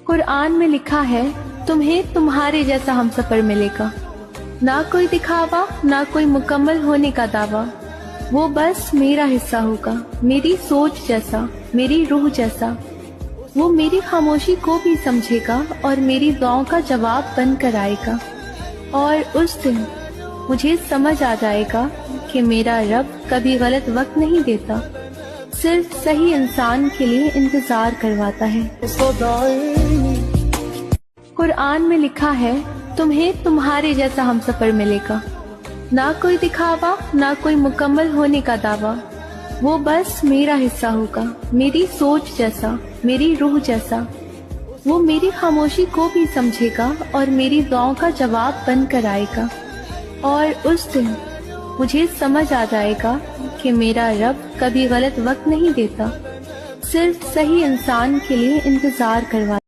قرآن میں لکھا ہے تمہیں تمہارے جیسا ہم سفر ملے گا، نہ کوئی دکھاوا نہ کوئی مکمل ہونے کا دعویٰ، وہ بس میرا حصہ ہوگا، میری سوچ جیسا، میری روح جیسا۔ وہ میری خاموشی کو بھی سمجھے گا اور میری دعاؤں کا جواب بن کر آئے گا، اور اس دن مجھے سمجھ آ جائے گا کہ میرا رب کبھی غلط وقت نہیں دیتا، صرف صحیح انسان کے لیے انتظار کرواتا ہے۔ قرآن میں لکھا ہے تمہیں تمہارے جیسا ہم سفر ملے گا، نہ کوئی دکھاوا نہ کوئی مکمل ہونے کا دعویٰ، وہ بس میرا حصہ ہوگا، میری سوچ جیسا، میری روح جیسا۔ وہ میری خاموشی کو بھی سمجھے گا اور میری دعاؤں کا جواب بن کر آئے گا، اور اس دن مجھے سمجھ آ جائے گا کہ میرا رب کبھی غلط وقت نہیں دیتا، صرف صحیح انسان کے لیے انتظار کرواتا ہے۔